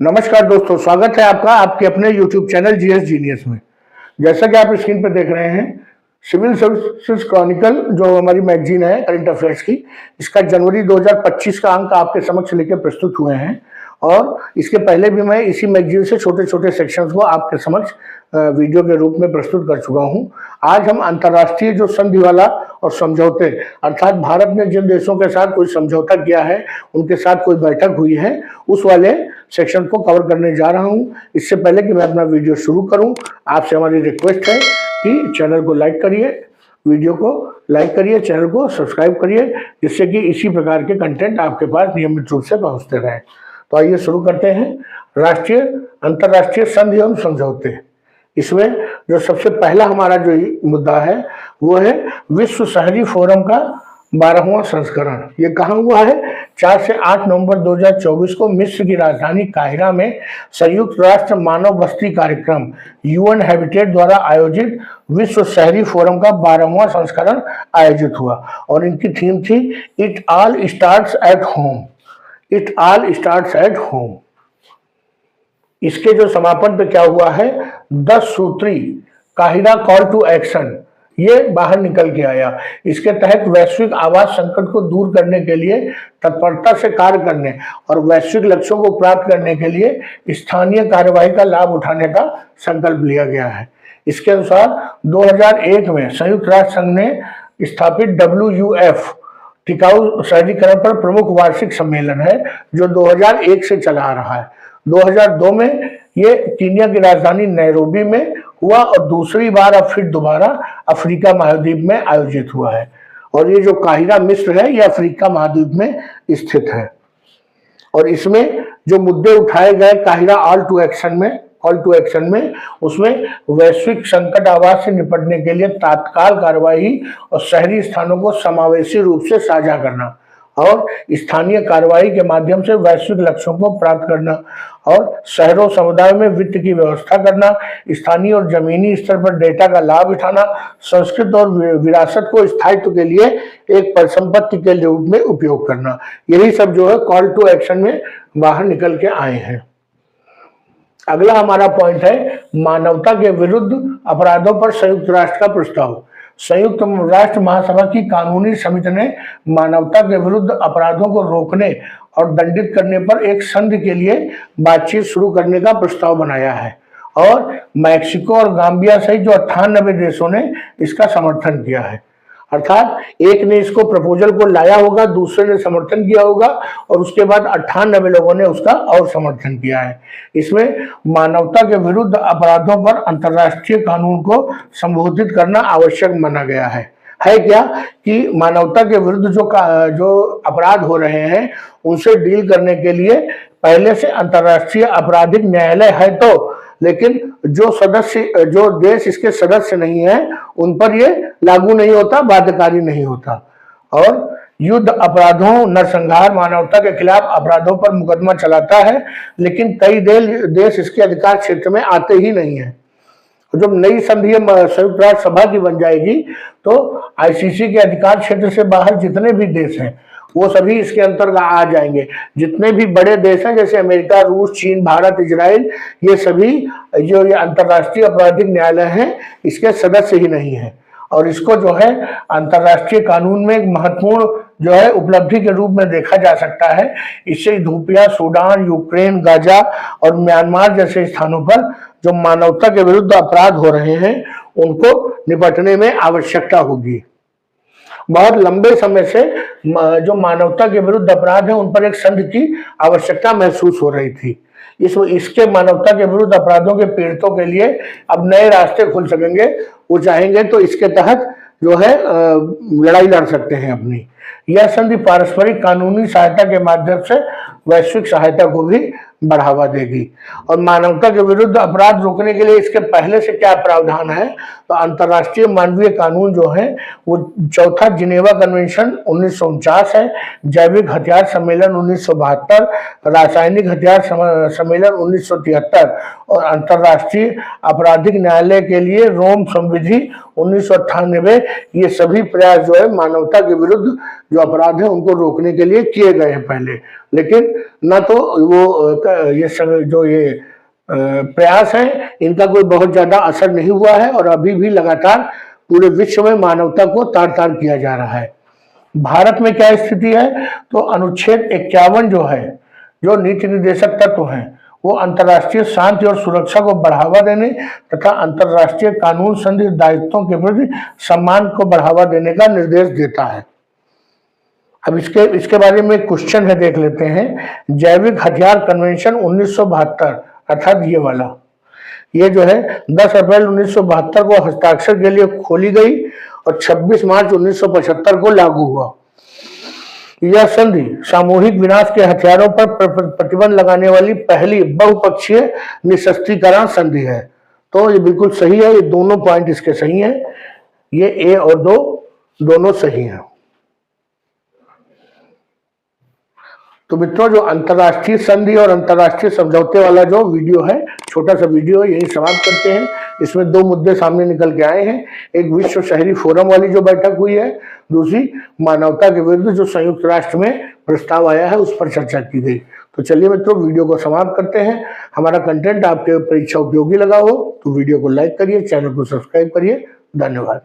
नमस्कार दोस्तों, स्वागत है आपका आपके अपने YouTube चैनल जीएस जीनियस में। जैसा कि आप स्क्रीन पर देख रहे हैं, सिविल सर्विसेज क्रॉनिकल जो हमारी मैगजीन है करंट अफेयर्स की, इसका जनवरी 2025 का अंक आपके समक्ष लेकर प्रस्तुत हुए हैं। और इसके पहले भी मैं इसी मैगजीन से छोटे छोटे सेक्शंस को आपके समक्ष वीडियो के रूप में प्रस्तुत कर चुका हूं। आज हम अंतर्राष्ट्रीय जो संधिवाला और समझौते, अर्थात भारत ने जिन देशों के साथ कोई समझौता किया है, उनके साथ कोई बैठक हुई है, उस वाले सेक्शन को कवर करने जा रहा हूं। इससे पहले कि मैं अपना वीडियो शुरू करूं, आपसे हमारी रिक्वेस्ट है कि चैनल को लाइक करिए, वीडियो को लाइक करिए, चैनल को सब्सक्राइब करिए, जिससे कि इसी प्रकार के कंटेंट आपके पास नियमित रूप से पहुंचते रहें। तो आइए शुरू करते हैं। राष्ट्रीय अंतर्राष्ट्रीय संधि एवं समझौते, इसमें जो सबसे पहला हमारा जो मुद्दा है वो है विश्व शहरी फोरम का 12वां संस्करण। ये कहाँ हुआ है? 4 से 8 नवंबर 2024 को मिस्र की राजधानी काहिरा में संयुक्त राष्ट्र मानव बस्ती कार्यक्रम यूएन हैबिटेट द्वारा आयोजित विश्व शहरी फोरम का 12वां संस्करण आयोजित हुआ और इनकी थीम थी it all starts at home. It all starts at home. इसके जो समापन पे क्या हुआ है, 10 सूत्री काहिरा कॉल टू एक्शन ये बाहर निकल के आया। इसके तहत वैश्विक आवास संकट को दूर करने के लिए तत्परता से कार्य करने और वैश्विक लक्ष्यों को प्राप्त करने के लिए स्थानीय कार्यवाही का लाभ उठाने का संकल्प लिया गया है। इसके अनुसार 2001 में संयुक्त राष्ट्र संघ ने स्थापित WUF टिकाऊ शहरीकरण पर प्रमुख वार्षिक सम्मेलन है, जो 2001 से चला आ रहा है। 2002 में ये कीनिया की राजधानी नैरोबी में हुआ और दूसरी बार अब फिर दोबारा अफ्रीका महाद्वीप में आयोजित हुआ है। और ये जो काहिरा मिस्र है, ये अफ्रीका महाद्वीप में स्थित है। और इसमें जो मुद्दे उठाए गए काहिरा कॉल टू एक्शन में, उसमें वैश्विक संकट आवास से निपटने के लिए तात्काल कार्रवाई और शहरी स्थानों को समावेशी रूप से साझा करना और स्थानीय कार्रवाई के माध्यम से वैश्विक लक्ष्यों को प्राप्त करना और शहरों समुदाय में वित्त की व्यवस्था करना, स्थानीय और जमीनी स्तर पर डेटा का लाभ उठाना, संस्कृत और विरासत को स्थायित्व के लिए एक परिसंपत्ति के रूप में उपयोग करना, यही सब जो है कॉल टू एक्शन में बाहर निकल के आए हैं। अगला हमारा पॉइंट है मानवता के विरुद्ध अपराधों पर संयुक्त राष्ट्र का प्रस्ताव। संयुक्त राष्ट्र महासभा की कानूनी समिति ने मानवता के विरुद्ध अपराधों को रोकने और दंडित करने पर एक संधि के लिए बातचीत शुरू करने का प्रस्ताव बनाया है और मैक्सिको और गाम्बिया सहित जो 98 देशों ने इसका समर्थन किया है। अर्थात एक ने इसको प्रपोजल को लाया होगा, दूसरे ने समर्थन किया होगा और उसके बाद 98 लोगों ने उसका और समर्थन किया है। इसमें मानवता के विरुद्ध अपराधों पर अंतर्राष्ट्रीय कानून को संबोधित करना आवश्यक माना गया है क्या कि मानवता के विरुद्ध जो अपराध हो रहे हैं उनसे डील करने के लिए पहले से अंतर्राष्ट्रीय आपराधिक न्यायालय है, तो लेकिन जो देश इसके सदस्य नहीं है उन पर ये लागू नहीं होता, बाध्यकारी नहीं होता। और युद्ध अपराधों, नरसंहार, मानवता के खिलाफ अपराधों पर मुकदमा चलाता है, लेकिन कई देश इसके अधिकार क्षेत्र में आते ही नहीं है। जब नई संधि संयुक्त राष्ट्र सभा की बन जाएगी तो आईसीसी के अधिकार क्षेत्र से बाहर जितने भी देश हैं वो सभी इसके अंतर्गत आ जाएंगे। जितने भी बड़े देश हैं जैसे अमेरिका, रूस, चीन, भारत, इजराइल, ये सभी जो ये अंतर्राष्ट्रीय आपराधिक न्यायालय है इसके सदस्य ही नहीं है। और इसको जो है अंतर्राष्ट्रीय कानून में एक महत्वपूर्ण जो है उपलब्धि के रूप में देखा जा सकता है। इससे इथियोपिया, सूडान, यूक्रेन, गाजा और म्यांमार जैसे स्थानों पर जो मानवता के विरुद्ध अपराध हो रहे हैं उनको निपटने में आवश्यकता होगी। बहुत लंबे समय से जो मानवता के विरुद्ध अपराध है उन पर एक संधि की आवश्यकता महसूस हो रही थी। इसके मानवता के विरुद्ध अपराधों के पीड़ितों के लिए अब नए रास्ते खुल सकेंगे। वो चाहेंगे तो इसके तहत जो है लड़ाई लड़ सकते हैं अपनी। यह संधि पारस्परिक कानूनी सहायता के माध्यम से वैश्विक सहायता को भी बढ़ावा देगी। और मानवता के विरुद्ध अपराध रोकने के लिए इसके पहले से क्या प्रावधान है, तो अंतर्राष्ट्रीय मानवीय कानून जो है वो चौथा जिनेवा कन्वेंशन 1949 है, जैविक हथियार सम्मेलन 1972, रासायनिक हथियार सम्मेलन 1973 और अंतर्राष्ट्रीय आपराधिक न्यायालय के लिए रोम संविधि 1998 ये सभी प्रयास जो है मानवता के विरुद्ध जो अपराध है उनको रोकने के लिए किए गए हैं पहले, लेकिन ना तो वो ये प्रयास है इनका कोई बहुत ज्यादा असर नहीं हुआ है और अभी भी लगातार पूरे विश्व में मानवता को तार तार किया जा रहा है। भारत में क्या स्थिति है, तो अनुच्छेद 51 जो है, जो नीति निर्देशक तत्व हैं, वो अंतर्राष्ट्रीय शांति और सुरक्षा को बढ़ावा देने तथा अंतर्राष्ट्रीय कानून संबंधी दायित्वों के प्रति सम्मान को बढ़ावा देने का निर्देश देता है। अब इसके बारे में क्वेश्चन है, देख लेते हैं। जैविक हथियार कन्वेंशन 1972 अर्थात ये वाला, ये जो है 10 अप्रैल 1972 को हस्ताक्षर के लिए खोली गई और 26 मार्च 1975 को लागू हुआ। यह संधि सामूहिक विनाश के हथियारों पर प्रतिबंध लगाने वाली पहली बहुपक्षीय निशस्त्रीकरण संधि है। तो ये बिल्कुल सही है, ये दोनों पॉइंट इसके सही हैं, ये ए और दो दोनों सही हैं। तो मित्रों, जो अंतर्राष्ट्रीय संधि और अंतर्राष्ट्रीय समझौते वाला जो वीडियो है, छोटा सा वीडियो, यही समाप्त करते हैं। इसमें दो मुद्दे सामने निकल के आए हैं, एक विश्व शहरी फोरम वाली जो बैठक हुई है, दूसरी मानवता के विरुद्ध जो संयुक्त राष्ट्र में प्रस्ताव आया है उस पर चर्चा की गई। तो चलिए मित्रों, वीडियो को समाप्त करते हैं। हमारा कंटेंट आपके परीक्षा उपयोगी लगा हो तो वीडियो को लाइक करिए, चैनल को सब्सक्राइब करिए। धन्यवाद।